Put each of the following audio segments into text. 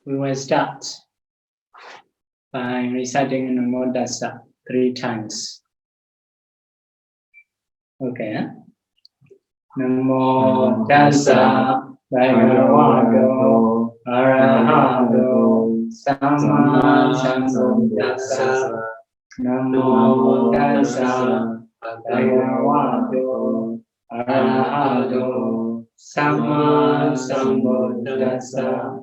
We will start by reciting Namo Tassa 3 times. Okay. Namo Tassa Bhagavato Arahato Samma Sambuddhassa. Namo Tassa Bhagavato Arahato Samma Sambuddhassa.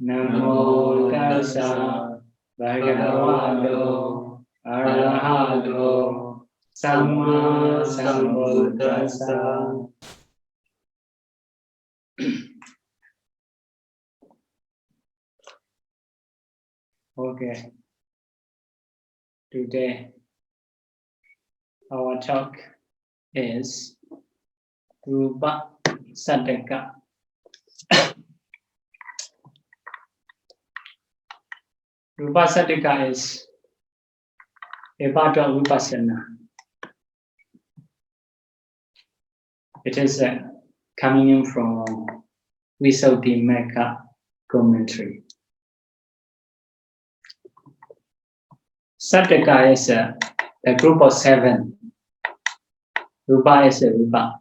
Namo Tassa Bhagavato Arahato Samma Sambuddhassa. Okay. Today our talk is Rūpasattaka. Rūpasattaka is a part of Vipassana. It is coming in from Visuddhimagga commentary. Sattaka is a group of 7. Rupa is a rupa,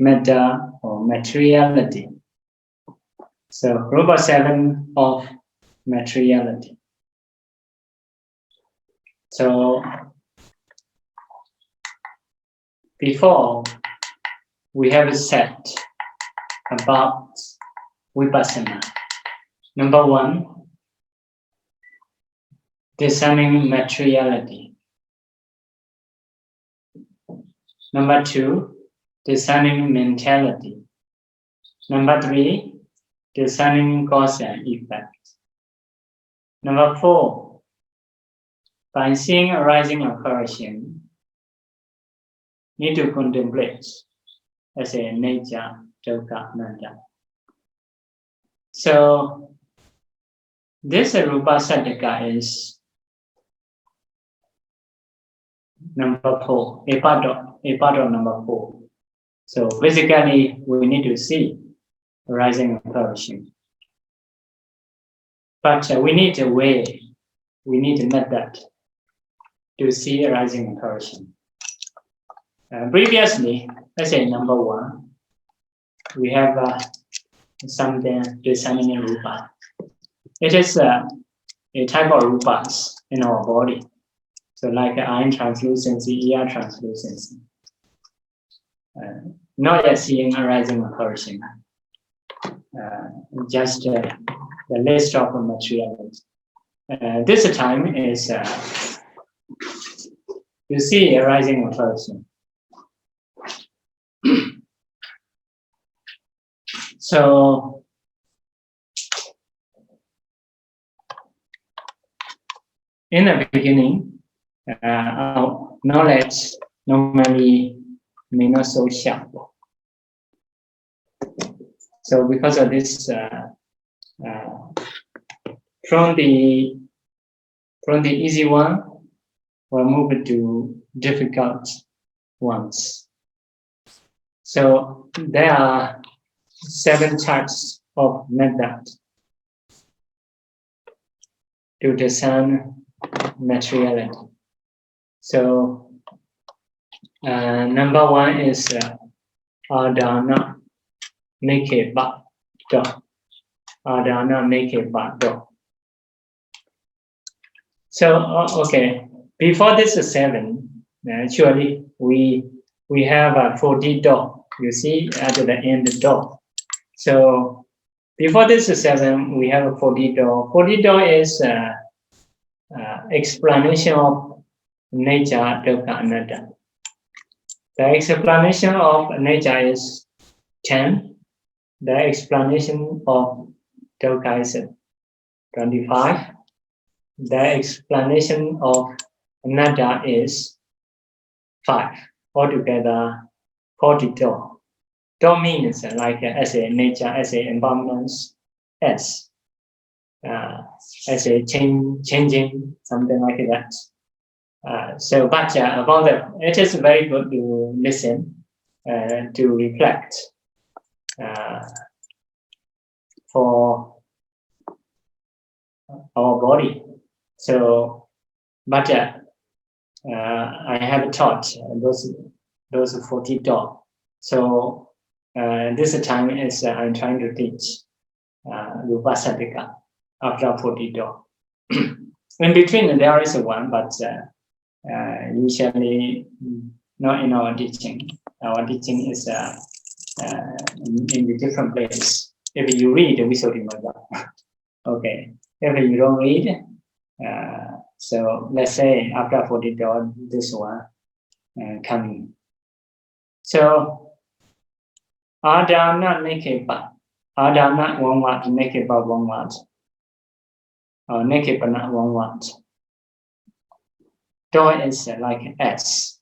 matter or materiality. So Rupa 7 of materiality. So before we have said about Vipassana. Number 1, discerning materiality. Number 2, discerning mentality. Number 3, discerning cause and effect. Number 4, by seeing arising occurring, need to contemplate as a nature, dukkha, anatta. So this Rūpasattaka is number 4, a part of number 4. So basically, we need to see arising occurring. But we need a way, we need a method to see arising occurring. Previously, let's say number 1, we have something discerning rupa. It is a type of rupas in our body. So like eye translucency, ear translucency. Not yet seeing arising occurring. Just the list of materiality. This time is you see arising occurring. So in the beginning, our knowledge normally may not so sharp. So because of this, from the easy one, we'll move to difficult ones. So there are 7 types of method to discern materiality. So number 1 is Adana make a back door. Adana make a back door. So okay, before this is 7, actually we have 40 door. You see at the end door. So before this is 7, we have a 40 door. 40 door is explanation of nature, dukkha, anatta. The explanation of nature is 10. The explanation of dukkha is 25. The explanation of anatta is 5. Altogether 40 door. Door means like as a nature, as a impermanence, as a changing, something like that. So, but about that, it is very good to listen, to reflect, for our body. So, but I have taught those 40 dogs. So this time is I'm trying to teach Rūpasattaka after 40 dogs. In between there is one, but usually not in our teaching. Our teaching is in a different place. If you read, we should remember. Okay. If you don't read, so let's say after 40 days, this one coming. So Adana Nekepa. Adana one word, Nekepa one word. Or Nekepana one word. Do is like S.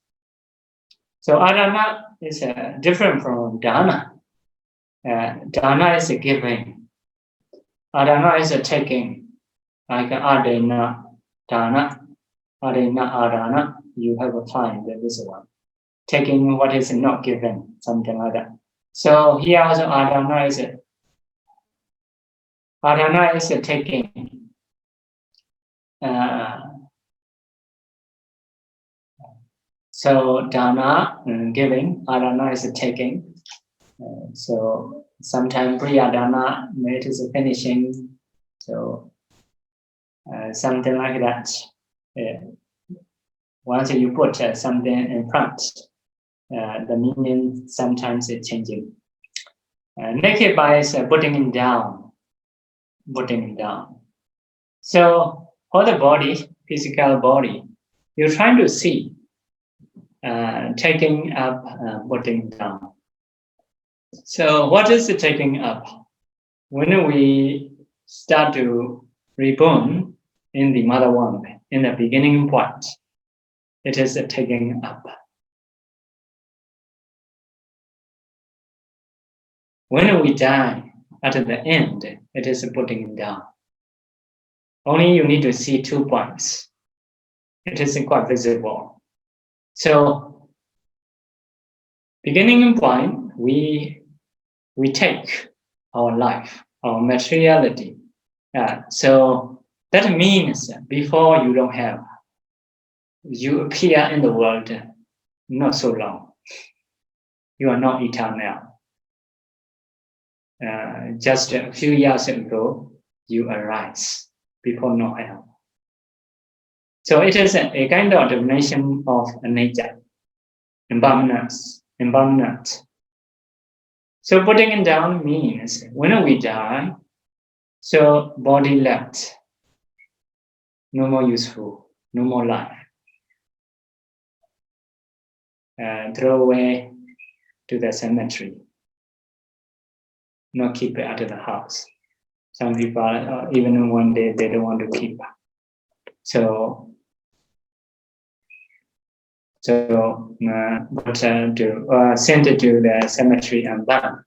So Adana is different from Dana. Dana is a giving. Adana is a taking. Like Adena, Dana, Adena, Adana. You have a find this one. Taking what is not given, something like that. So here also Adana is a taking. So Dana, giving, Adana is a taking. So sometimes Priyadana, it is a finishing. So something like that. Once you put something in front, the meaning sometimes is changing. Naked by is putting it down. So for the body, physical body, you're trying to see, taking up, putting down. So what is the taking up? When we start to reborn in the mother womb, in the beginning point, it is a taking up. When we die at the end, it is a putting down. Only you need to see 2 points. It is quite visible. So, beginning point, we take our life, our materiality. So that means before you don't have, you appear in the world not so long. You are not eternal. Just a few years ago, you arise before no help. So it is a kind of definition of nature, impermanence. So putting it down means when we die, so body left, no more useful, no more life. Throw away to the cemetery, not keep it out of the house. Some people, even one day, they don't want to keep. So sent it to the cemetery and burn.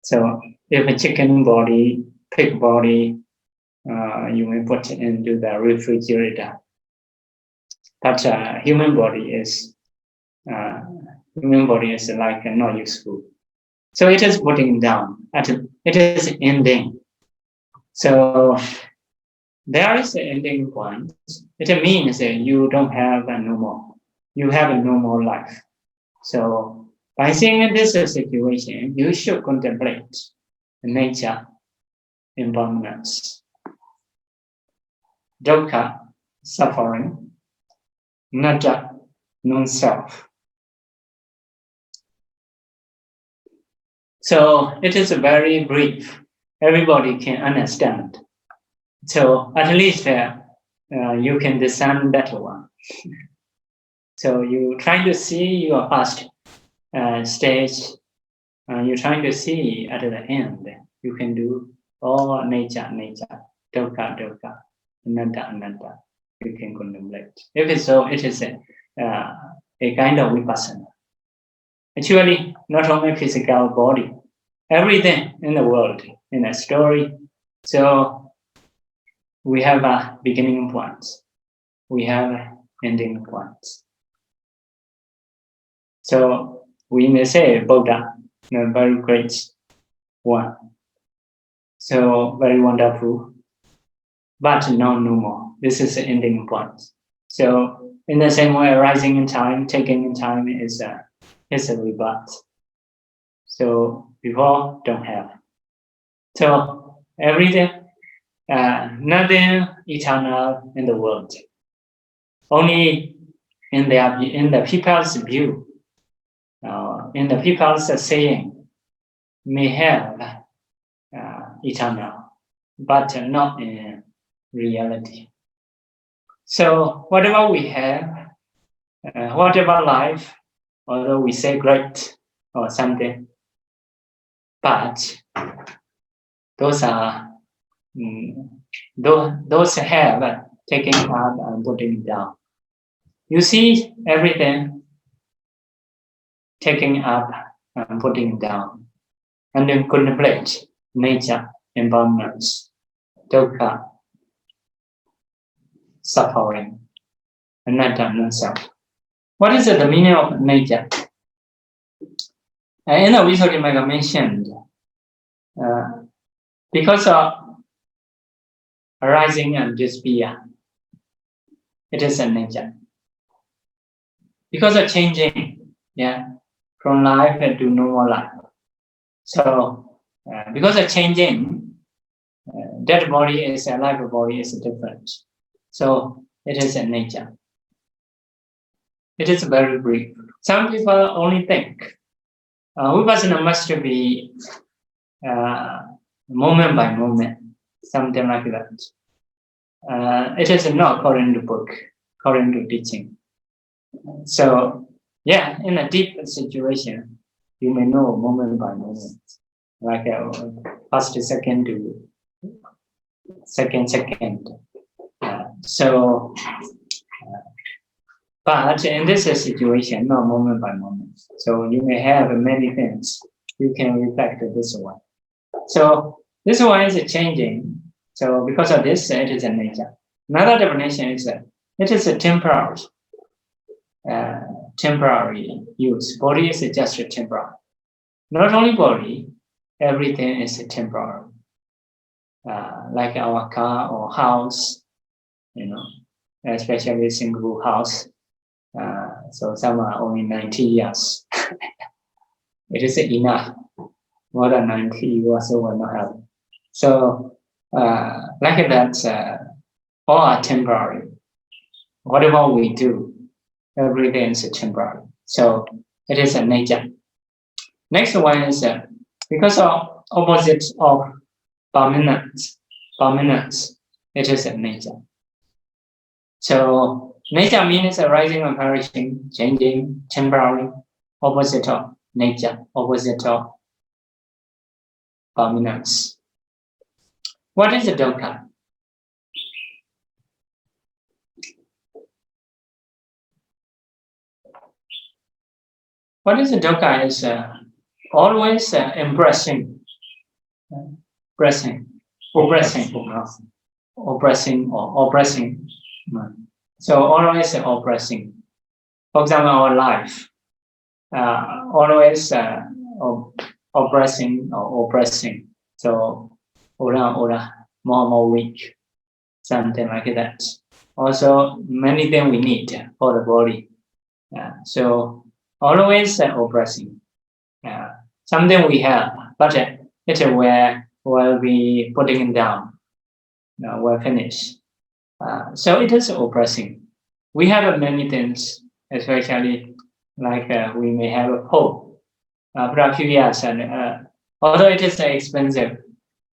So if a chicken body, pig body, you may put it into the refrigerator. But human body is like not useful. So it is putting down. It is ending. So there is an ending point. It means that you don't have no more. You have no more life. So by seeing this situation, you should contemplate nature, impermanence, dukkha, suffering, anatta, non-self. So it is very brief. Everybody can understand. So at least you can discern that one. So you trying to see your first stage. You're trying to see at the end. You can do all nature, dukkha, anatta. You can contemplate. If it's so, it is a kind of vipassana. Actually, not only physical body, everything in the world, in a story. So we have a beginning point. We have ending points. So we may say Buddha, a very great one. So very wonderful. but not no more. This is the ending point. So in the same way, arising in time, taking in time is a rebirth. So before, don't have. So everything, nothing eternal in the world. Only in the people's view, in the people's saying, may have eternal, but not in reality. So whatever we have, whatever life, although we say great or something, but those are those have taking up and putting down. You see everything taking up and putting down, and then contemplate nature, impermanence, dukkha, suffering, anatta, non-self. What is the meaning of nature? In the Visuddhimagga mentioned, because of arising and disappear, it is a nature. Because of changing, from life to no more life. So, because of changing, dead body is a live body is different. So it is a nature. It is very brief. Some people only think Vipassana must be moment by moment, something like that. It is not according to book, according to teaching. So, in a deep situation, you may know moment by moment, like first second to second. But in this situation, not moment by moment. So you may have many things. You can reflect this one. So this one is changing. So because of this, it is a nature. Another definition is that it is a temporary use. Body is just a temporary. Not only body, everything is temporary. Like our car or house, especially single house. So some are only 90 years. It is enough. More than 90 you also will not have. So like that, all are temporary. Whatever we do, everything is temporary. So it is a nature. Next one is because of opposite of permanence, it is a nature. So nature means arising and perishing, changing, temporary, opposite of nature, opposite of permanence. What is the dukkha? What is the dukkha is always oppressing. So always oppressing. For example, our life, always oppressing. So more weak, something like that. Also, many things we need for the body. So always oppressing. Something we have, but it will be putting it down. We'll finish. So it is oppressing. We have many things, especially like we may have a home. After a few years, and although it is expensive,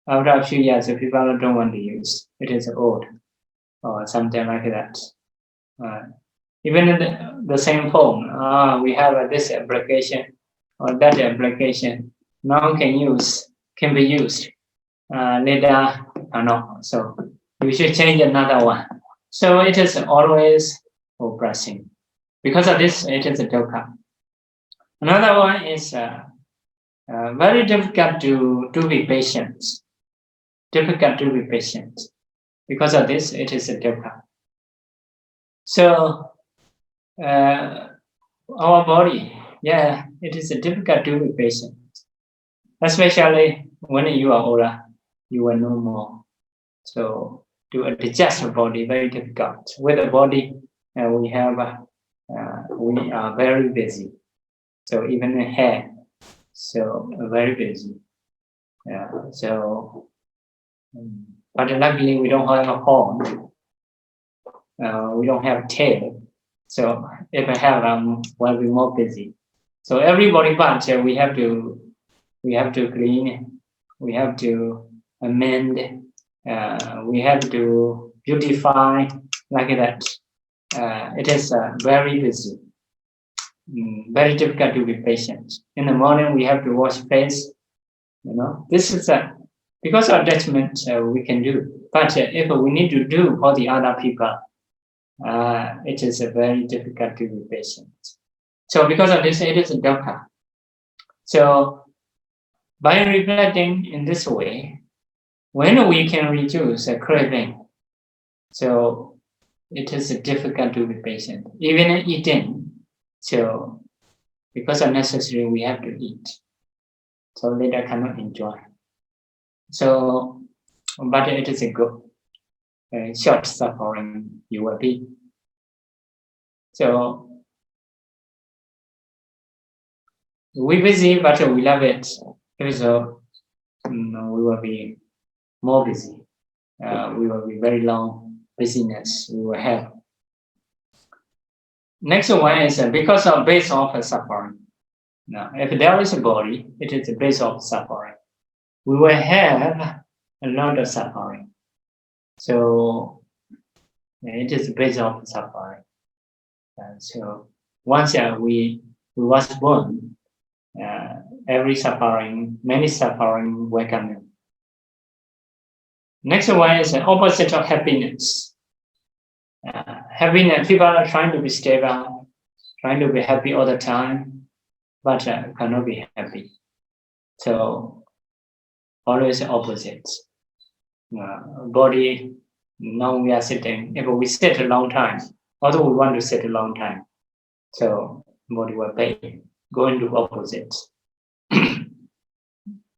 after a few years, people don't want to use. It is old or something like that. Even in the same phone, we have this application or that application. Now can be used. Later, no. So we should change another one. So it is always oppressing. Because of this, it is a dukkha. Another one is very difficult to be patient. Because of this, it is a dukkha. So our body, it is difficult to be patient. Especially when you are older, you will know more. So to adjust the body, very difficult. With the body, we are very busy. So even the hair, so very busy. But luckily we don't have a horn. We don't have tail. So if I have, we'll be more busy. So every body part we have to clean, we have to amend, we have to beautify, like that. It is very busy, very difficult to be patient. In the morning we have to wash face. This is because of attachment we can do. But if we need to do for the other people, it is very difficult to be patient. So because of this, it is a dukkha. So by reflecting in this way, when we can reduce a craving, so it is difficult to be patient. Even eating, so because of necessary, we have to eat. So later cannot enjoy. So, but it is a good, short suffering you will be. So we busy, but we love it. So we will be more busy. We will be very long busyness we will have. Next one is because of base of suffering. Now, if there is a body, it is the base of suffering. We will have a lot of suffering. So it is the base of suffering. So once we was born, every suffering, many suffering will come in. Next one is the opposite of happiness. Happiness, people are trying to be stable, trying to be happy all the time, but cannot be happy. So always opposite. Body, now we are sitting. If we sit a long time, although we want to sit a long time, so body will pay, go into opposite.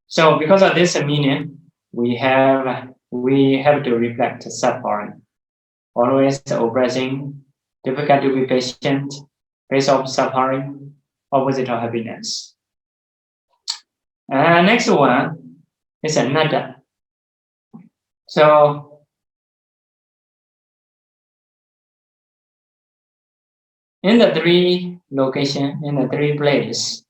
So because of this meaning, we have to reflect suffering. Always oppressing, difficult to be patient, base of suffering, opposite of happiness. Next one is another. So in the three location, in the three places,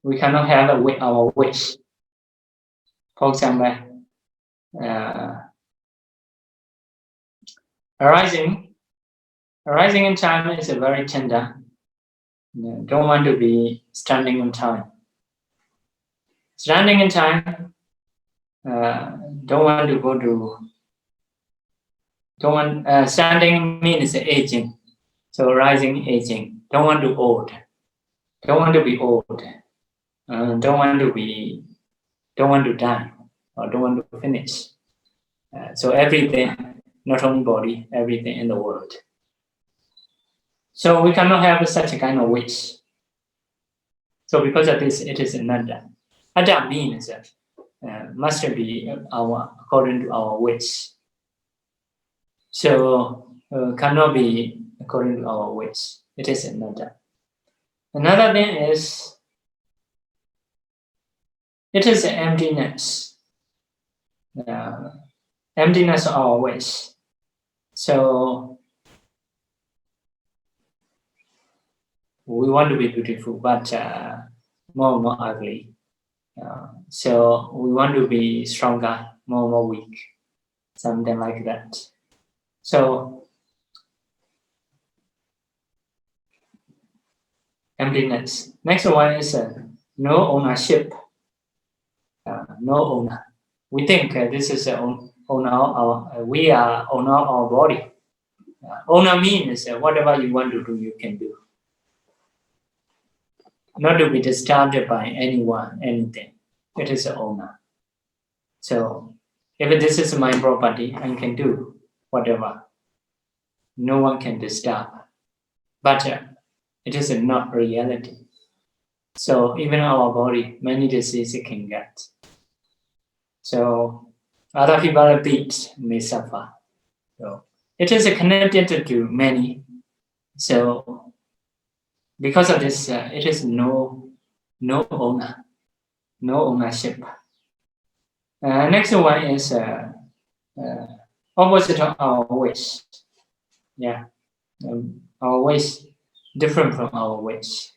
we cannot have our wish. For example, arising in time is very tender. Don't want to be standing in time. Standing in time, don't want to go to. Standing means aging. So rising, aging. Don't want to old. Don't want to be old. Don't want to die, or don't want to finish. So everything, not only body, everything in the world. So we cannot have such a kind of wish. So because of this, it is ananda. Ada means must be according to our wish. So cannot be according to our wish. It is another. Another thing is it is emptiness. Emptiness of our wish. So we want to be beautiful, but more and more ugly. So we want to be stronger, more and more weak, something like that. So emptiness. Next one is no ownership. No owner. We think this is owner. We are owner of our body. Owner means whatever you want to do, you can do. Not to be disturbed by anyone, anything. It is an owner. So if this is my property, I can do whatever. No one can disturb. But it is not reality. So even our body, many diseases can get. So other people beat may suffer. So it is connected to many. So because of this, it is no owner, no ownership. Next one is opposite of our wish. Yeah, our wish different from our wish.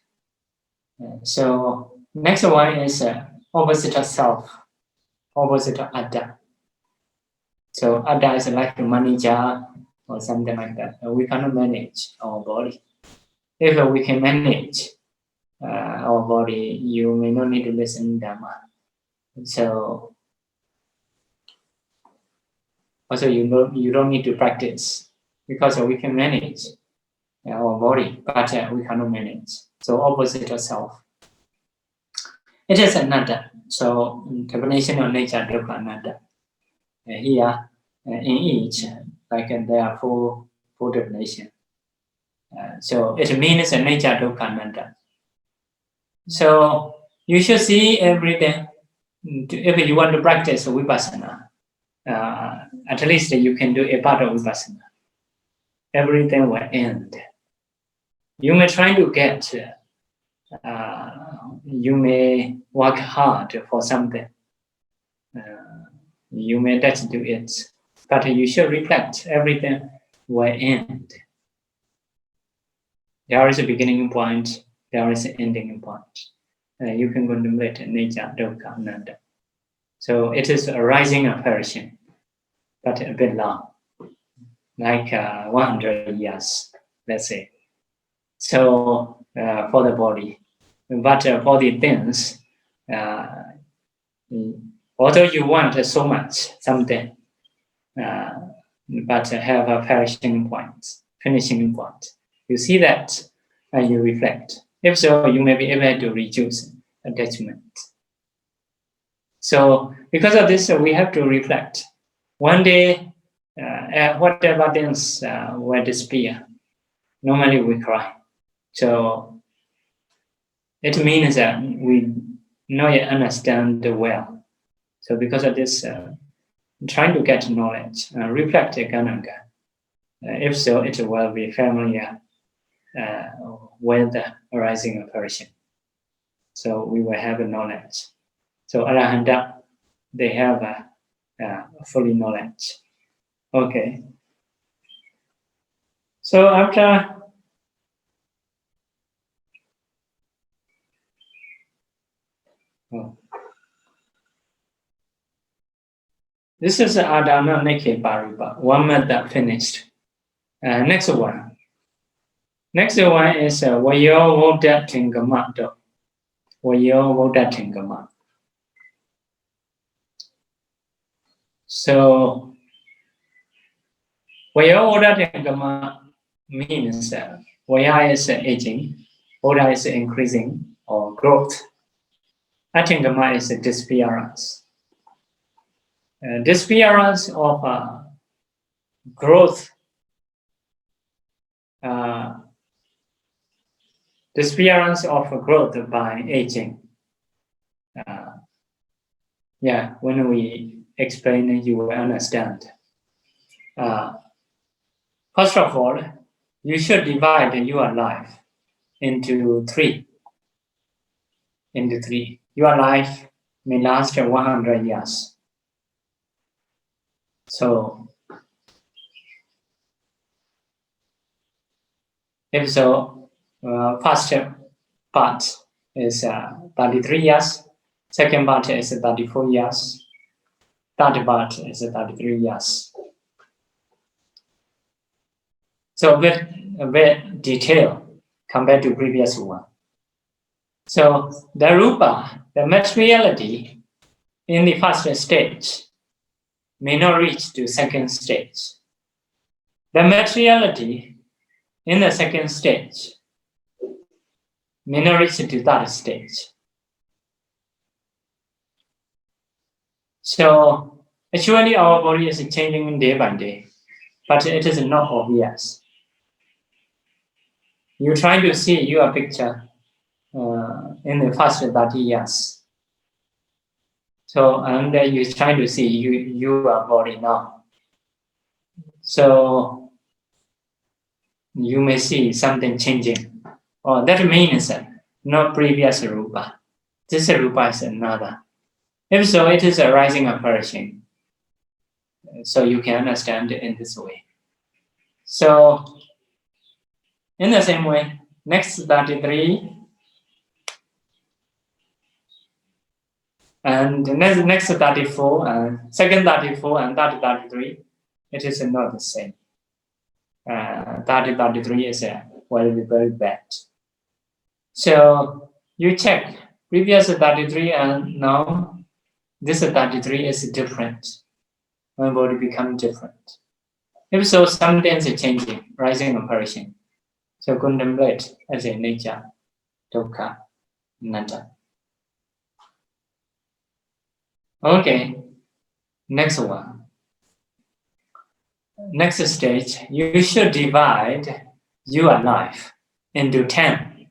So next one is opposite of self, opposite of Atta. So Atta is like a manager or something like that. We cannot manage our body. If we can manage our body, you may not need to listen to Dhamma. So also you don't need to practice because we can manage our body, but we cannot manage. So opposite of self. It is anatta. So definition of nature, dukkha anatta. Here in each, like there are four definitions. So it means nature, dukkha anatta. So you should see everything. If you want to practice vipassana, at least you can do a part of vipassana. Everything will end. You may try to get, you may work hard for something. You may just do it, but you should reflect. Everything will end. There is a beginning point. There is an ending point. You can contemplate nature, dukkha, anatta. So it is a rising apparition, but a bit long, like 100 years, let's say. So for the body, but for the things, although you want so much something, but have a perishing point, finishing point, you see that and you reflect. If so, you may be able to reduce attachment. So because of this, we have to reflect. One day, whatever things will disappear, normally we cry. So it means that we not yet understand well. So because of this, trying to get knowledge, reflect again. If so, it will be familiar with the arising apparition. So we will have a knowledge. So Arahanta, they have fully knowledge. Okay. So after this is Adana Neke Paripa, one method finished. Next one. Next one is Vayo Voda Tingamato. Vayo Voda Tingama. So Vayo Voda Tingama means Vaya is aging, Voda is increasing or growth. Atingama is disappearance. Disappearance of growth, disappearance of growth by aging. Yeah, when we explain, you will understand. First of all, you should divide your life into three. Your life may last 100 years. So, if so, first part is 33 years, second part is 34 years, third part is 33 years. So a bit detail compared to previous one. So the rupa, the materiality in the first stage may not reach to second stage. The materiality in the second stage may not reach to third stage. So actually our body is changing day by day, but it is not obvious. You try to see your picture in the first 30 years. So, and you try to see you are body now. So, you may see something changing. Oh, that means not previous Rupa. This Rupa is another. If so, it is a rising apparition. So you can understand it in this way. So, in the same way, next 33 and next 34 and second 34 and 33, it is not the same. 33 is very, very bad. So you check previous 33 and now this 33 is different. My body becomes different. If so, sometimes it's changing, rising apparition. So contemplate as a nature, dukkha, anatta. Okay, next one. Next stage, you should divide your life into 10.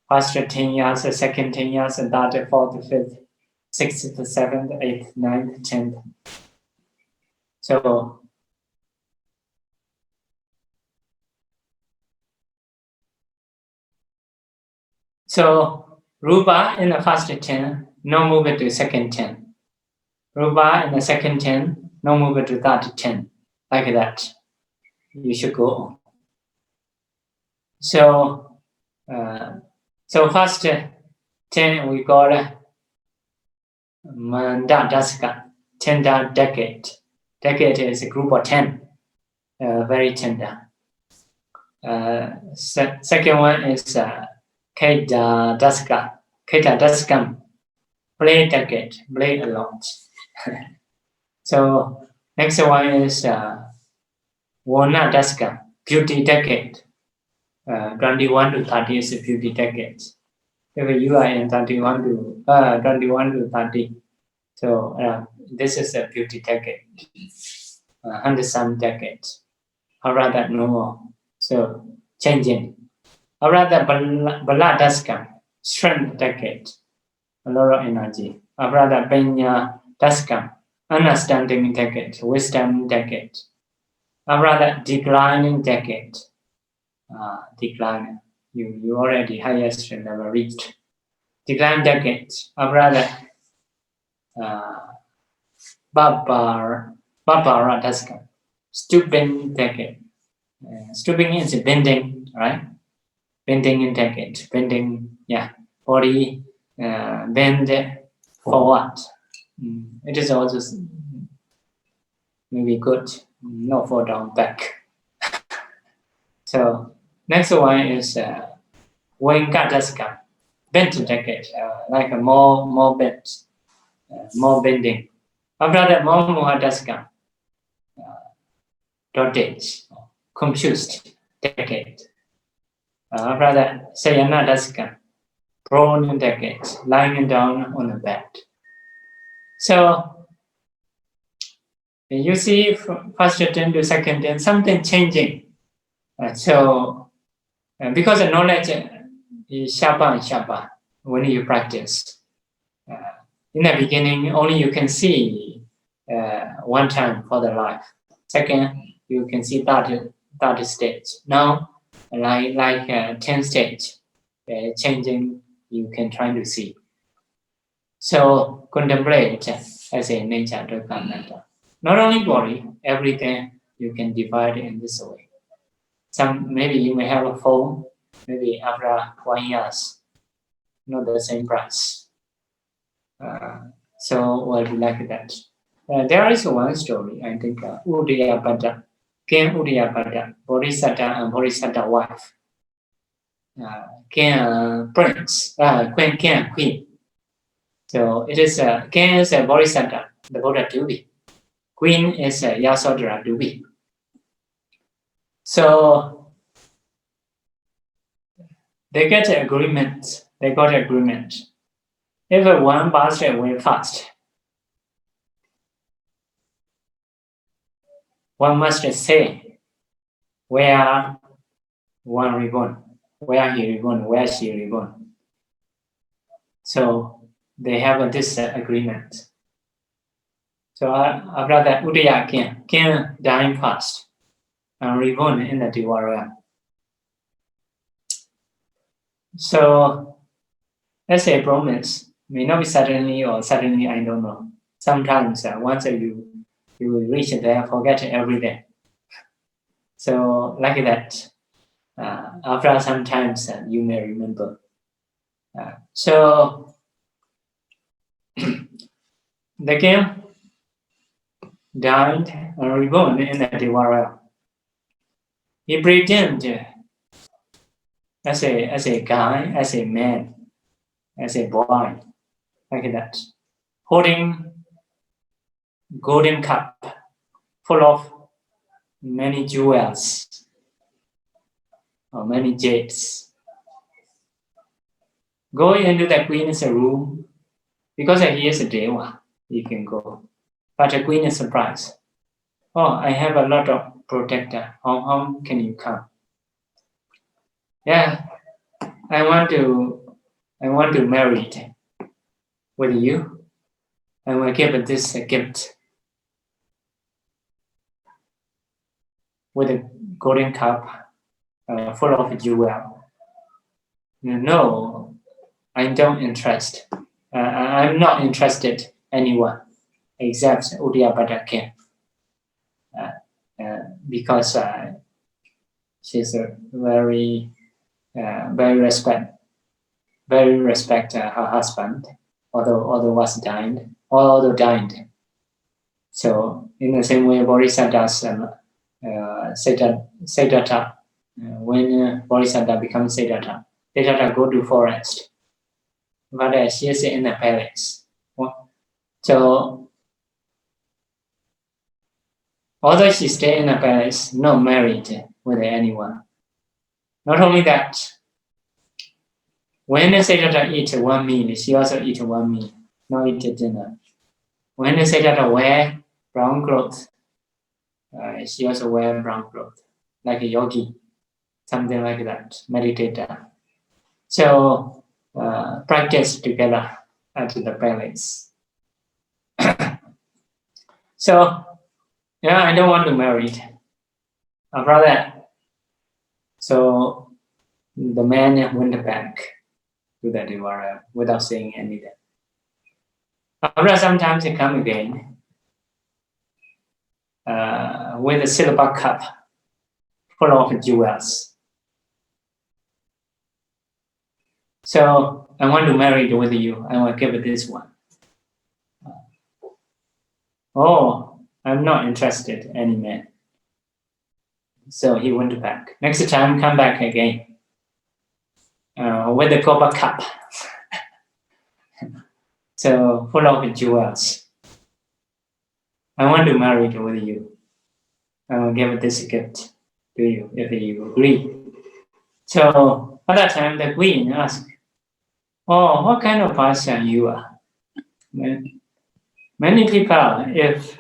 First 10 years, second 10 years, and third, fourth, fifth, sixth, seventh, eighth, ninth, 10th. So Rupa in the first 10, no move to second 10. Rupa in the second 10, no move to third 10. Like that. You should go on. So first 10 we got Mandadaska, tender decade. Decade is a group of 10, very tender. Second one is Keta Daskam, play decade, play a lot. So next one is Wana Daskam, beauty decade. 21 to 30 is a beauty decade. If you are in 21 to 30, so this is a beauty decade, 100-some decade. Or rather, no more. So changing. Or rather, Bala Daskam, strength decade, a lot of energy. Or rather, Penya Daskam, understanding decade, wisdom decade. Or rather, declining decade. Decline. You already highest never reached. Decline decade. Or rather, Barbara Daskam, stooping decade. Stooping is bending, right? Bending in decade. Bending, body bend forward. It is also maybe good, not fall down back. So next one is Wenka Daskam, bent decade, like a more bent, more bending. After that, more Mohadaskam, dottage, confused decade. After that, Sayana Daskam, prone decade, lying down on the bed. So you see from first 10 to second 10, something changing. Because the knowledge is sharper and sharper when you practice. In the beginning, only you can see one time for the life. Second, you can see third stage. Now, like 10 stage, changing, you can try to see. So contemplate as a nature dukkha anatta. Not only body, everything you can divide in this way. Maybe you may have a phone, maybe after 1 year, not the same price. So we'll be like that. There is one story, I think, Udayabhadda, King Udayabhadda, Bodhisattva and Bodhisattva wife. King prince, king and queen. So it is king is a Bodhisattva, the Buddha Dubi. Queen is Yasodhara Dubi. So they got agreement. If one passed away fast, one must say where one reborn, where he reborn, where she reborn. So they have this agreement. So after that, Udaya can dying fast and reborn in the Deva realm. So as a promise, may not be suddenly or suddenly, I don't know. Sometimes once you will reach there, forget everything. So like that, after some times you may remember. So the king died and reborn in the Deva realm. He pretended as a guy, as a man, as a boy, like that, holding golden cup full of many jewels or many jades. Go into the queen's room because he is a deva. He can go, but the queen is surprised. Oh, I have a lot of protector. How can you come? Yeah, I want to marry with you. I will give this gift with a golden cup full of jewel. No, I don't interest. I'm not interested anyone except Uddiyabhadda because she's a very respect her husband, although died. So in the same way, Bodhisattva's Siddhartha, when Bodhisattva becomes Siddhartha go to forest, but she is in the palace. So although she stay in the palace, not married with anyone. Not only that, when Siddhartha eat one meal, she also eat one meal, not eat dinner. When Siddhartha wear brown clothes, she also wear brown clothes, like a yogi, something like that, meditator. So practice together at the palace. So yeah, I don't want to marry. After that, so the man went back to the Devara without saying anything. After sometimes he come again with a silver cup full of jewels. So I want to marry with you. I will give it this one. Oh, I'm not interested any man. So he went back. Next time, come back again with a copper cup. So full of jewels. I want to marry with you. I will give this gift to you if you agree. So at that time, the queen asked, "Oh, what kind of person you are?" Many people, if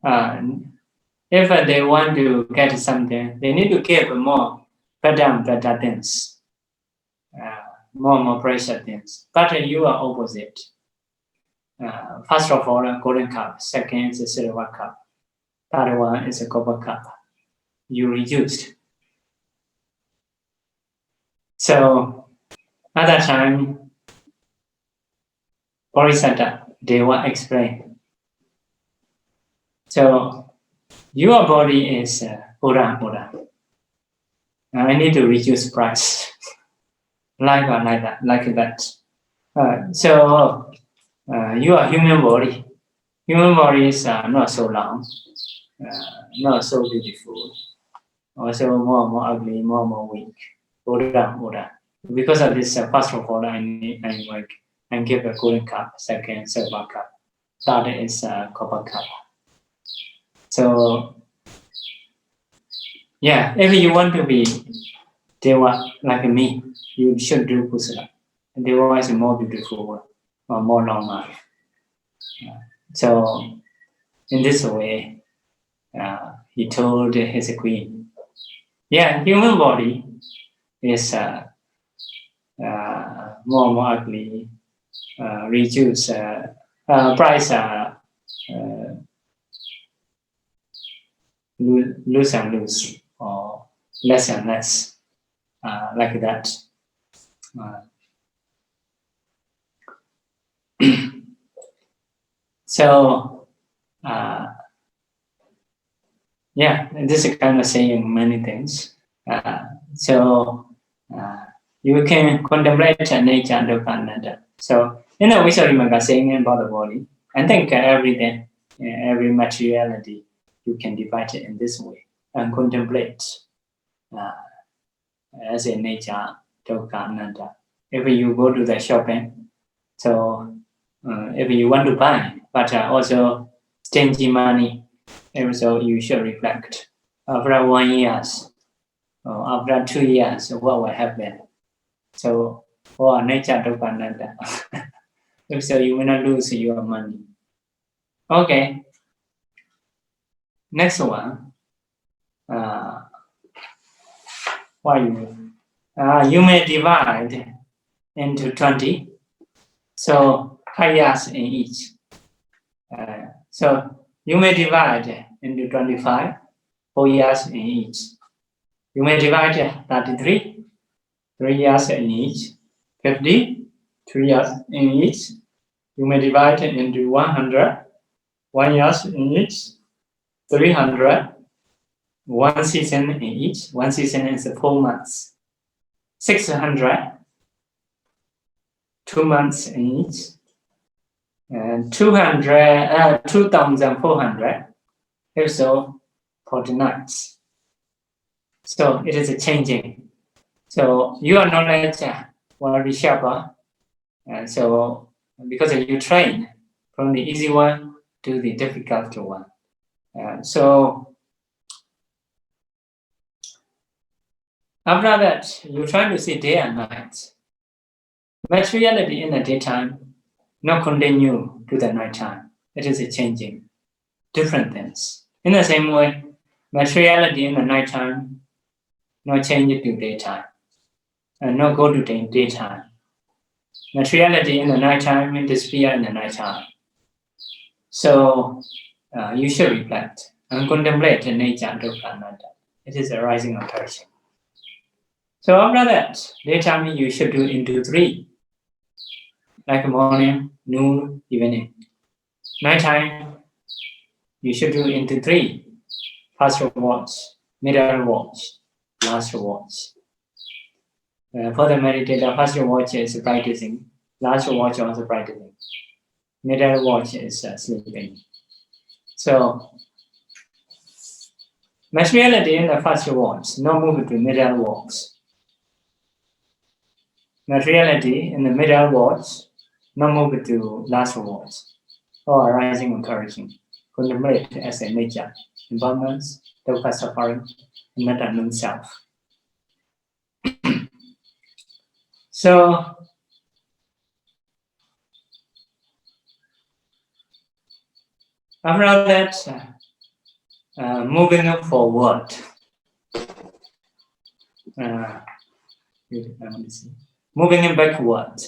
they want to get something, they need to give more better things, more precious things. But you are opposite. First of all, a golden cup. Second is a silver cup. Third one is a copper cup. You reduced. So at that time, Bodhisattva, Deva explained. So your body is Buddha. I need to reduce price. like that. So your human body. Human body is not so long, not so beautiful, also more ugly, more weak. Buddha. Because of this, first of all, I give a golden cup. Second, silver cup. Third is copper cup. So yeah, if you want to be Deva like me, you should do kusala. Deva is more beautiful or more normal. So in this way, he told his queen, yeah, human body is more ugly, reduce price lose and lose, or less and less, like that. So, yeah, this is kind of saying many things. So you can contemplate nature and dukkha. So in the Visuddhimagga saying about the body, I think every day, every materiality, you can divide it in this way and contemplate as a nature, dukkha, anatta. If you go to the shopping, so if you want to buy, but also stingy money, so you should reflect. After 1 year, or after 2 years, what will happen? So, nature dukkha anatta. So you will not lose your money. Okay. Next one. You may divide into 20. So 5 years in each. So you may divide into 25, 4 years in each. You may divide 33, 3 years in each. 50, 3 years in each. You may divide into 100, 1 year in each. 300, 1 season in each. 1 season is 4 months. 600, 2 months in each. And 2,400, also 40 nights. So it is changing. So your knowledge will be sharper. And so because you train from the easy one to the difficult one. So after that, you try to see day and night. Materiality in the daytime not continue to the nighttime. It is changing different things. In the same way, materiality in the nighttime not change to daytime, and not go to the daytime. Materiality in the nighttime disappear in the nighttime. So you should reflect and contemplate the nature of dukkha anatta. It is arising and perishing. So after that, daytime you should do into 3, like morning, noon, evening. Nighttime you should do into 3. First watch, middle watch, last watch. For the meditator, first watch is practicing, last watch also practicing. Middle watch is sleeping. So materiality in the first watch, no move to middle watch. Materiality in the middle watch, no move to last watch. Or arising and perishing. Contemplate as a nature, impermanence, dukkha suffering, and not unknown self. So after that, moving forward. Moving backward.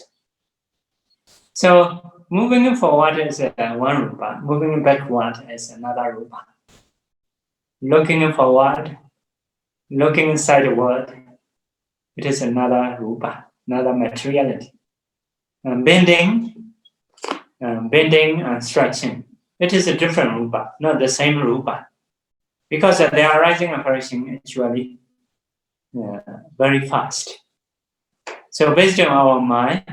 So moving forward is one rupa. Moving backward is another rupa. Looking forward, looking sideward, it is another rupa, another materiality. Bending and stretching, it is a different rupa, not the same rupa. Because they are rising and perishing actually very fast. So based on our mind,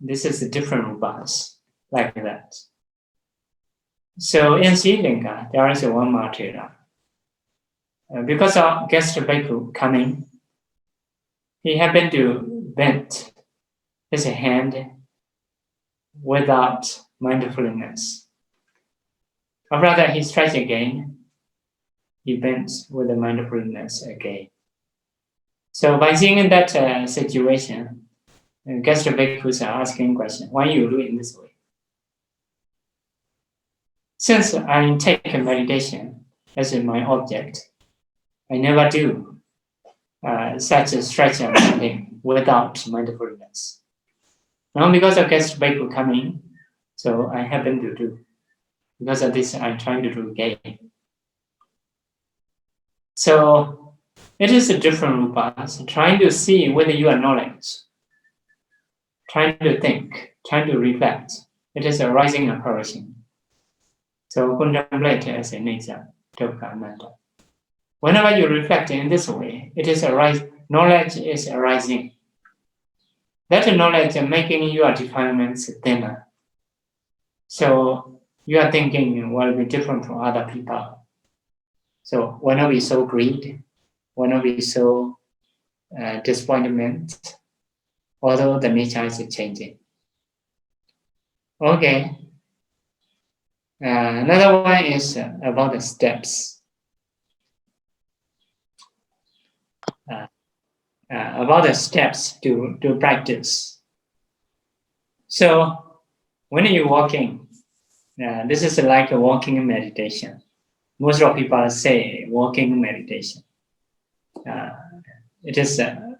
this is a different rupas, like that. So in Sri Lanka, there is one martyr. Because of guest bhikkhu coming, he happened to bend his hand without mindfulness. After that, he stretched again. He bends with the mindfulness again. So by seeing that situation, guest bhikkhus are asking question, why you do it in this way? Since I take meditation as my object, I never do such a stretch and bending without mindfulness. Now because of guest bhikkhu coming, so I happen to do. Because of this, I'm trying to do again. So it is a different rupas, trying to see whether you are knowledge, trying to think, trying to reflect. It is arising and perishing. So contemplate as a nature, dukkha, anatta. Whenever you reflect in this way, it is knowledge is arising. That knowledge is making your defilements thinner. So your thinking will be different from other people. So whenever we show greed, whenever we show disappointment, although the nature is changing. Okay. Another one is about the steps. About the steps to practice. So when you're walking, this is like a walking meditation. Most of people say walking meditation. It is a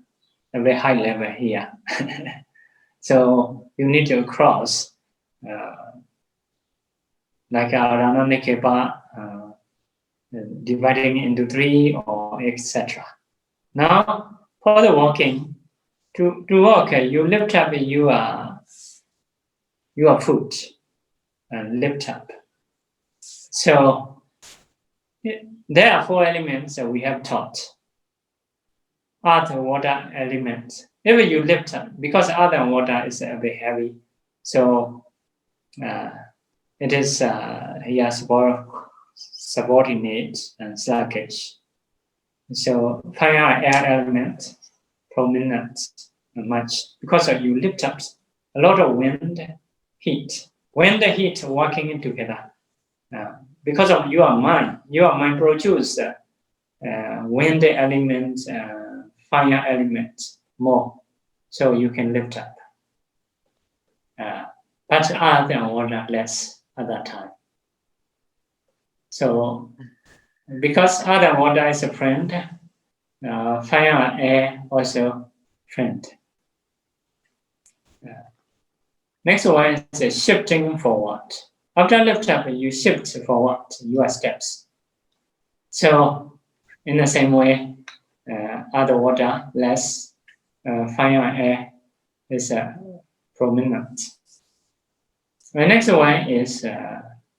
very high level here. So you need to cross like Arana Nikepa, dividing into 3 or etc. Now for the walking, to walk, you lift up your foot and lift up. So there are 4 elements that we have taught. Earth, water, element. If you lift up, because earth and water is a bit heavy, so it is here subordinate and sluggish. So fire, air element, prominent much, because you lift up a lot of wind, heat. When the heat working together, because of your mind produces wind element, fire element more, so you can lift up. But earth and water less at that time. So because earth and water is a friend, fire and air also friend. Next one is shifting forward. After lift up, you shift forward your steps. So in the same way, other water less, fire and air is prominent. The next one is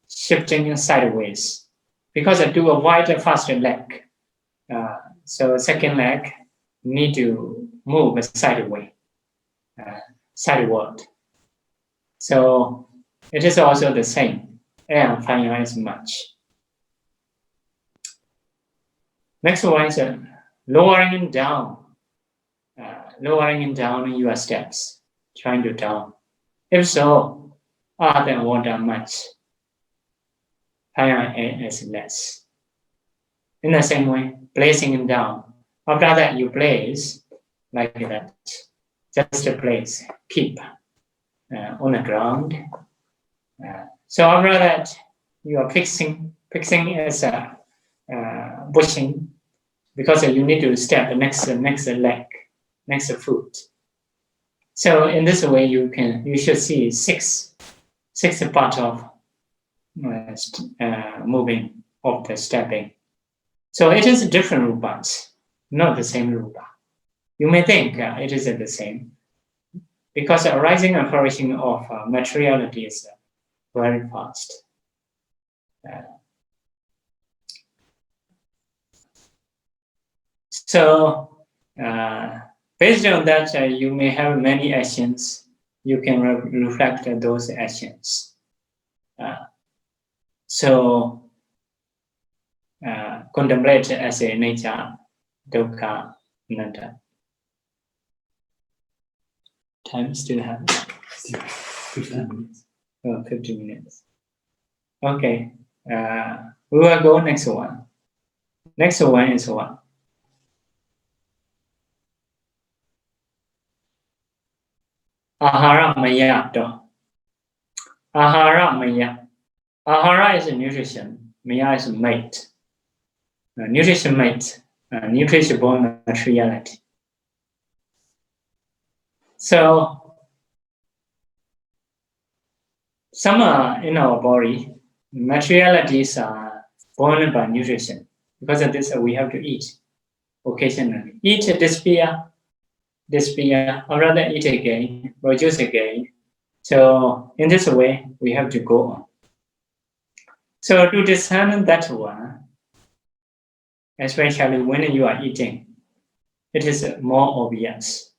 shifting sideways, because I do a wider, faster leg. So second leg need to move sideways, sideward. So it is also the same. Air and fire is much. Next one is lowering down your steps, trying to down. If so, earth and water much, fire and air is less. In the same way, placing it down. After that, you place like that. Just a place, keep on the ground. So after that, you are fixing as a pushing, because you need to step the next leg, next foot. So in this way, you should see six part of moving of the stepping. So it is different rupas, not the same rupa. You may think it is the same, because the arising and flourishing of materiality is very fast. So based on that, you may have many actions. You can reflect those actions. So contemplate as a nature, dukkha, anatta. Time still have 15 minutes. Oh, 15 minutes. Okay. We will go next one. Next one is what? Ahara maya to. Ahara maya. Ahara is nutrition. Maya is mate. Nutrition mate. Nutrition born materiality. So some in our body, materialities are born by nutrition. Because of this, we have to eat occasionally. Eat, disappear, or rather eat again, produce again. So in this way, we have to go on. So to discern that one, especially when you are eating, it is more obvious.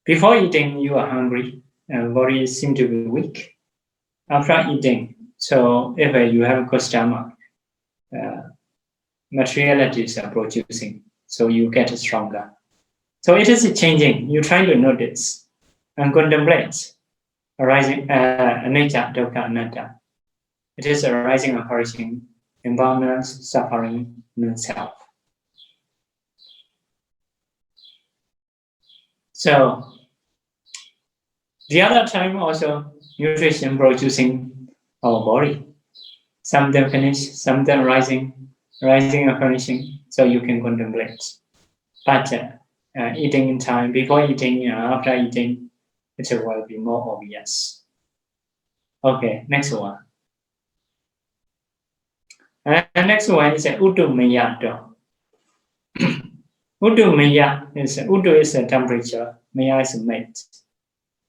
Before eating, you are hungry, and body seems to be weak. After eating, so if you have a good stomach, materialities are producing, so you get stronger. So it is changing. You try to notice and contemplate arising nature, dukkha, anatta. It is arising and perishing, impermanence, suffering, non-self. So the other time also nutrition producing our body. Some them finish, some them rising and finishing. So you can contemplate. But eating in time, before eating, after eating, it will be more obvious. Okay, next one. And next one is Uttumaya Do. Uttumaya is Uttu is a temperature, Maya is a mate,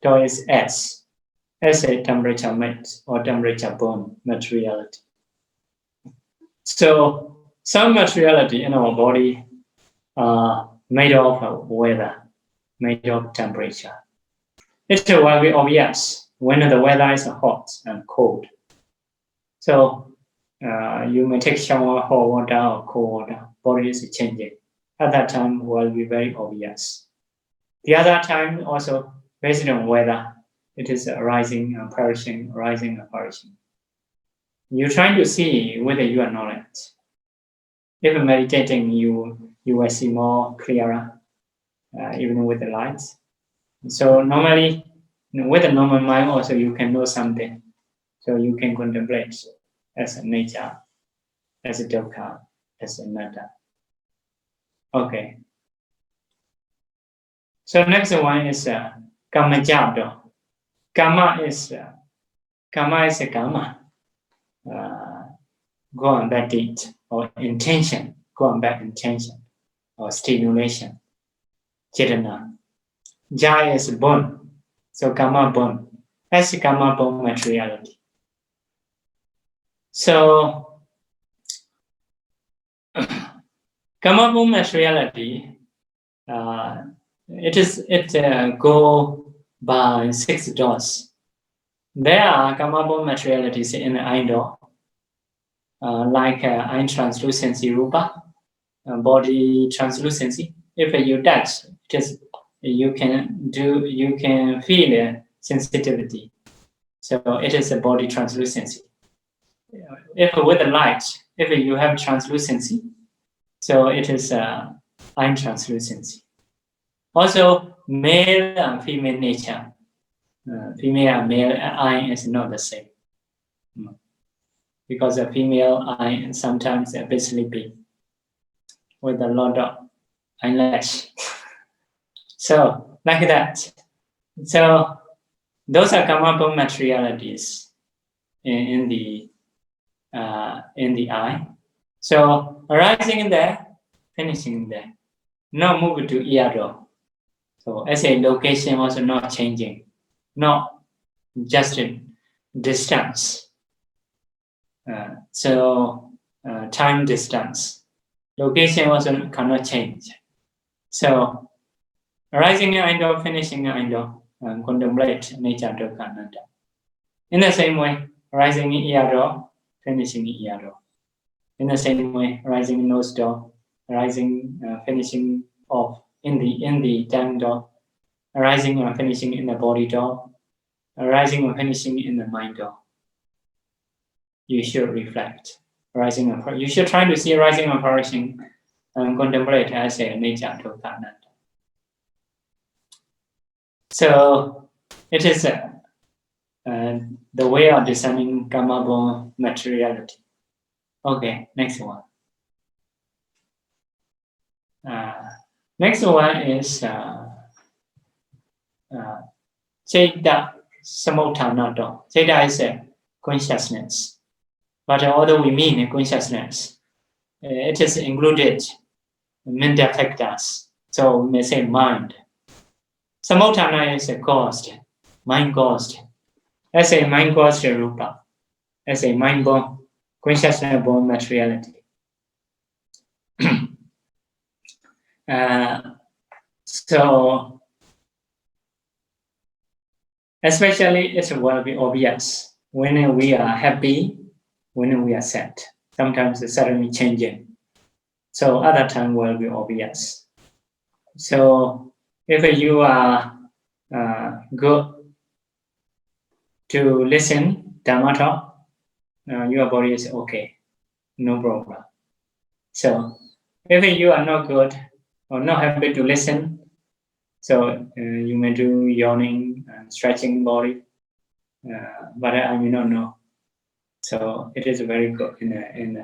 Do is S. S a temperature mate or temperature born materiality. So some materiality in our body are made of weather, made of temperature. It will be obvious when the weather is hot and cold. So you may take shower, hot water or cold water, body is changing. At that time will be very obvious. The other time also based on weather, it is rising and perishing, rising and perishing. You're trying to see whether you are knowledge. If meditating, you will see more clearer, even with the lights. So normally, with a normal mind also you can know something. So you can contemplate as a nature, as a dukkha, as anatta. Okay. So next one is Kamma Jabdo. Kamma is a karma. Go on back deed or intention, go on back intention or stimulation. Chetana. Ja is born. So karma born. That's karma born materiality. So karma born materiality, it go by 6 doors. There are karma born materialities in the eye door, like eye translucency rupa, body translucency. If you touch, you can feel the sensitivity. So it is a body translucency. If with the light, if you have translucency, so it is eye translucency. Also, male and female nature. Female and male eye is not the same. Because a female eye sometimes a bit sleepy with a lot of eyelash. So like that. So those are karma materialities in the eye. So arising in there, finishing in there. Now move to Iado. So as a location also not changing, not just a distance. Time distance. Location also cannot change. So arising in Indo, finishing in Indo, contemplate nature dukkha anatta. In the same way, arising in Iado, finishing in Iado. In the same way, arising in nose door, arising, finishing off in the tongue door, arising and finishing in the body door, arising and finishing in the mind door. You should reflect. You should try to see rising and perishing and contemplate as a nature dukkha anatta. So it is the way of discerning karma born materiality. Okay, next one. Next one is Chaita Samutthanato. Chaita is consciousness. But although we mean consciousness, it is included mental factors. So we may say mind. Samudana is caused, mind caused. As a mind caused rupa, as a mind born, consciousness born materiality. So especially it will be obvious when we are happy, when we are sad. Sometimes it's suddenly changing. So other time will be obvious. So if you are good to listen Dhamma talk, your body is okay, no problem. So if you are not good or not happy to listen, so you may do yawning and stretching body, but I may not know. So it is very good in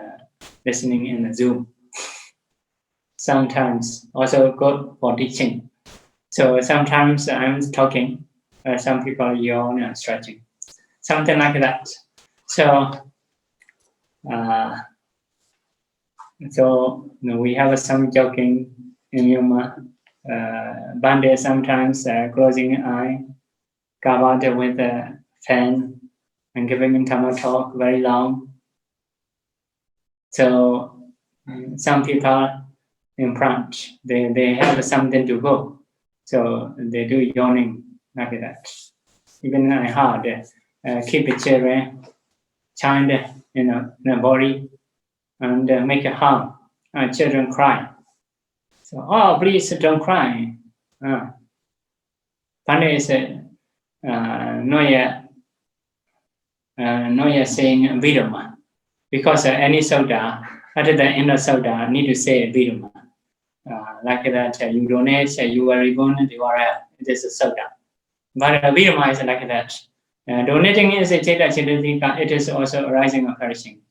listening in the Zoom. Sometimes also good for teaching. So sometimes I'm talking, some people yawn and stretching, something like that. So we have some joking in humor. Bande sometimes closing an eye, covered with a fan, and giving a Dhamma talk very long. So some people in front, they have something to go, so they do yawning like that. Even I heard keep a children child in the body and make a harm. Children cry. So please don't cry. Panda is not yet saying vidama, because any soda, other than end of soda, need to say vidama. Like that, you donate, you are reborn, you are it is a soda. But vidama is like that. Donating is a cheta cheta, it is also arising or perishing.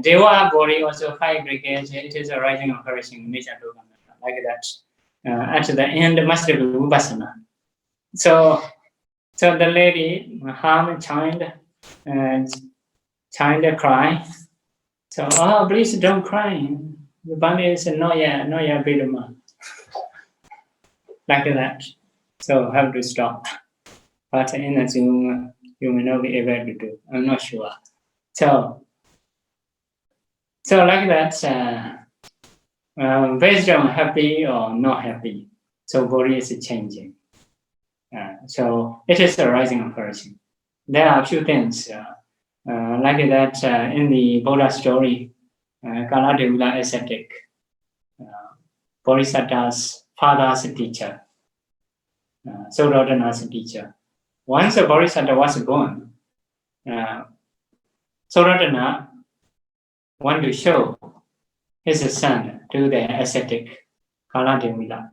Deva body also 5 brigades, it is arising or perishing nature like that. At the end must be Rūpasattaka. So the lady harm child cry. So please don't cry. The body is no yeah vidama. Like that. So have to stop. But in a Zoom you may not be able to do. I'm not sure. So like that, based on happy or not happy, so body is changing. So it is arising and perishing. There are a few things like that in the Buddha story. Janakābhivaṃsa ascetic, Bodhisattva's father's teacher, Suratana's teacher. Once a Bodhisattva was born, Suratana wanted to show his son to the ascetic Janakābhivaṃsa,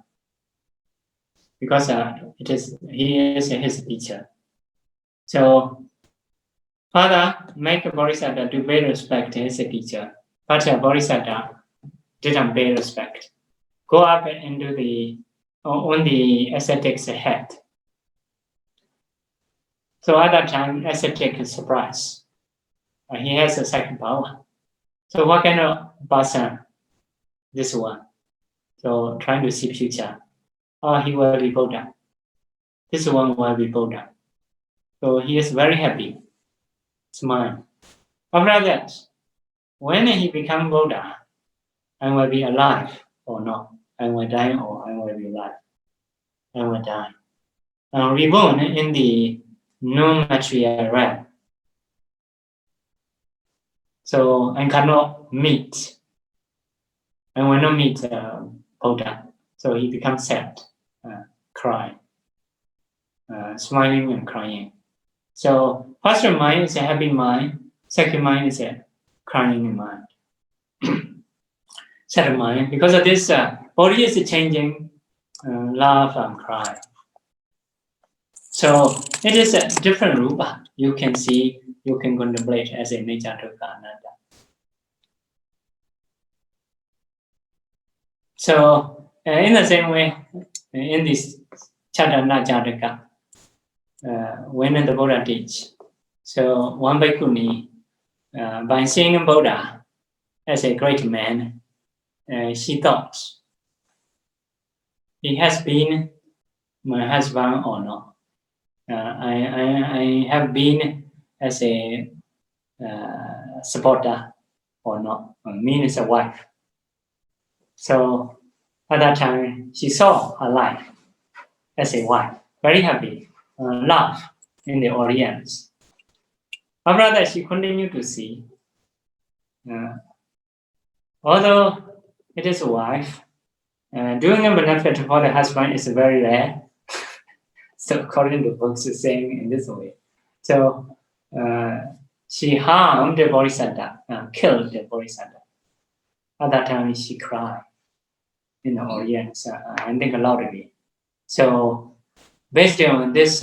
because he is his teacher. So father make a Bodhisattva to pay respect to his teacher, but a Bodhisattva didn't pay respect. Go up into on the ascetic's head. So at that time, ascetic is surprised. He has a second power. So what kind of person? This one. So trying to see future. He will be Buddha. This one will be Buddha. So he is very happy. Smile. After that, when he become Buddha, I will be alive or not. I will die or I will be alive. I will die. Reborn in the non-material realm. So I cannot meet. I will not meet Buddha. So he becomes sad, crying, smiling and crying. So first mind is a happy mind. Second mind is a crying mind. Sad mind. Because of this, body is changing, laugh and cry. So it is a different rupa. You can see, you can contemplate as a nature dukkha anatta. So in the same way, in this Chatana Jataka, when the Buddha teach, so one bhikkhuni, by seeing a Buddha, as a great man, she thought, he has been my husband or not. I have been as a supporter or not, mean as a wife. So at that time, she saw her life as a wife, very happy, love in the audience. After that, she continued to see, although it is a wife, doing a benefit for the husband is very rare. So according to books, it's saying in this way. So she harmed the Bodhisattva, killed the Bodhisattva. At that time, she cried in the audience, I think loudly. So based on this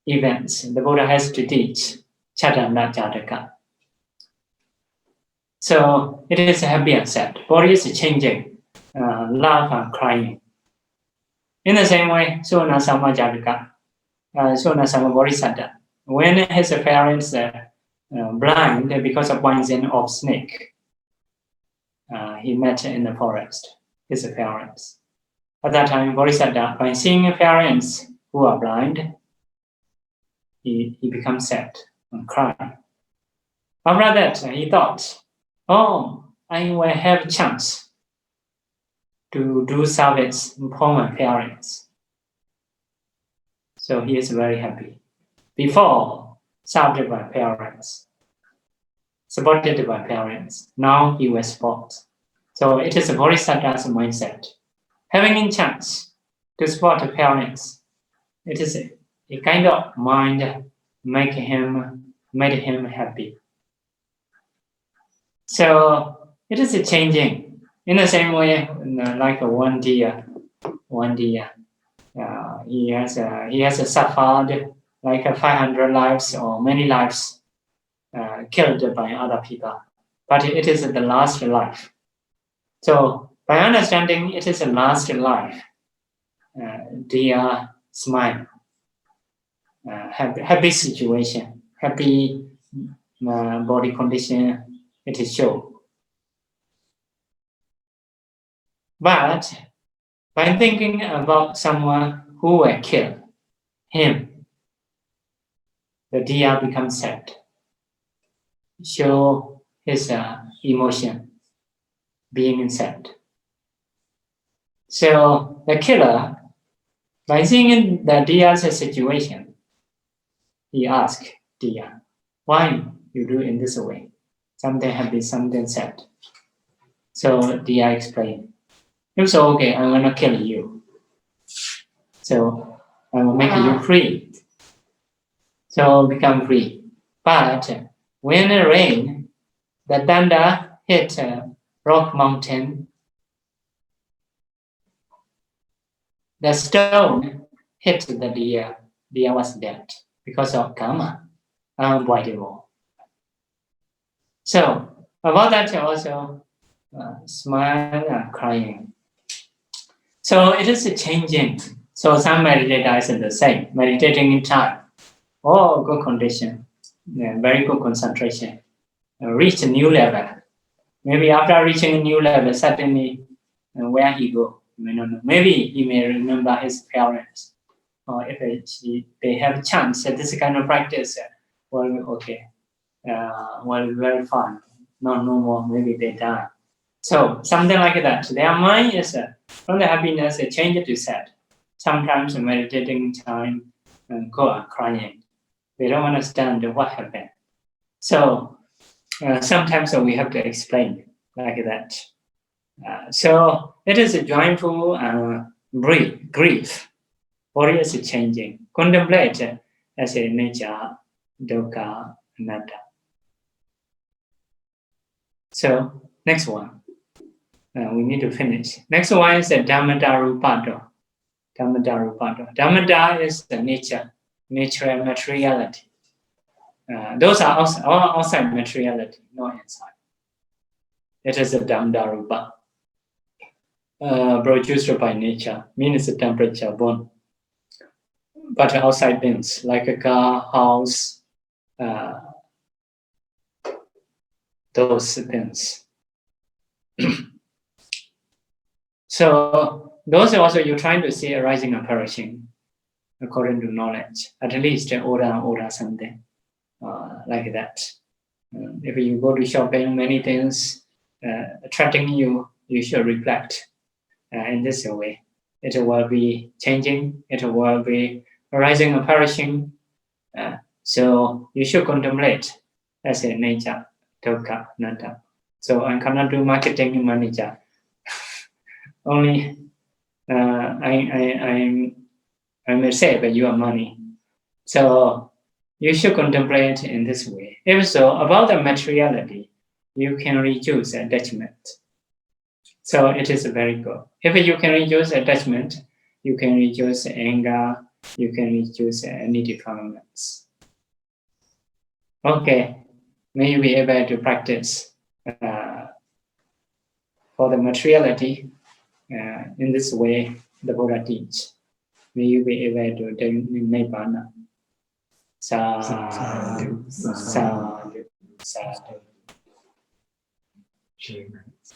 events, the Buddha has to teach Janakābhivaṃsa. So it is a happy accept. Body is changing, love and crying. In the same way, Sunasama Janaka, Sunasama Bodhisattva, when his parents blind because of poison of snake, he met in the forest, his parents. At that time, Bodhisattva, by seeing parents who are blind, he becomes sad and crying. After that, he thought, oh, I will have a chance to do service for my parents. So he is very happy. Before, served by parents, supported by parents. Now he was support. So it is a Bodhisattva's mindset. Having a chance to support the parents, it is a kind of mind made him happy. So it is a changing. In the same way, like one deer, he has suffered like 500 lives or many lives killed by other people, but it is the last life. So by understanding it is the last life, deer smile, happy situation, happy body condition. It is show. But by thinking about someone who will kill him, the deer becomes sad. Show his emotion, being sad. So the killer, by seeing the deer's situation, he asks deer, why you do in this way? Something happy, something sad. So deer explained, it's okay, I'm gonna kill you. So I will make you free. So become free. But when it rains, the thunder hit rock mountain. The stone hit the deer. Deer was dead because of karma, unavoidable. So about that also smile and crying. So it is changing. So some meditators are the same, meditating in time. Oh, good condition, very good concentration. Reach a new level. Maybe after reaching a new level, suddenly where he go? Maybe he may remember his parents. Or if they have chance at this kind of practice, well, okay. Well, very fun. No more. Maybe they die. So something like that. Their mind is from the happiness, they change it to sad. Sometimes meditating time and go on crying. They don't understand what happened. So sometimes we have to explain like that. So it is a joyful grief. Body is changing. Contemplate as a nature, dukkha, anatta. So next one. We need to finish. Next one is the Dhamma. Dhamma is the nature, natural materiality. Those are outside materiality, not inside. It is a Dhamma produced by nature, means the temperature, born. But outside things like a car, house, those things. So those are also you're trying to see arising and perishing according to knowledge, at least order something like that. If you go to shopping, many things attracting you, you should reflect in this way. It will be changing, it will be arising and perishing. So you should contemplate as a nature, dukkha, anatta. So I cannot do marketing manager. Only I may save your money. So you should contemplate in this way. If so, about the materiality, you can reduce attachment. So it is very good. If you can reduce attachment, you can reduce anger, you can reduce any defilements. Okay, may you be able to practice for the materiality in this way the Buddha teach. May you be able to attain Nibbana. Sadhu, sadhu, sadhu.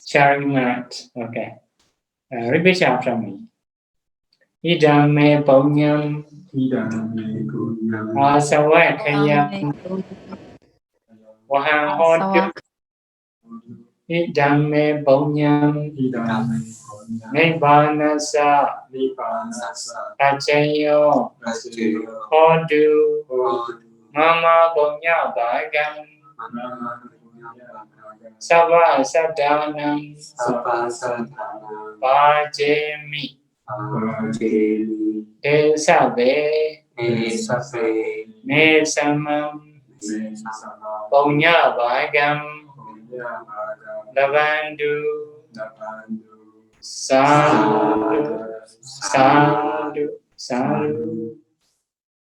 Sharing merit. Okay. Repeat after me. Idam me punyam. Asawakayam. Wahang hodu. Idam me punyam. Nibbanasa. Achayo. Hodu. Mama punya bhagam. Sabha sadhanam. Pajemi. Desabe. Nesamam. Punya bhagam. Lavandu. Sadhu. Sadhu. Sadhu.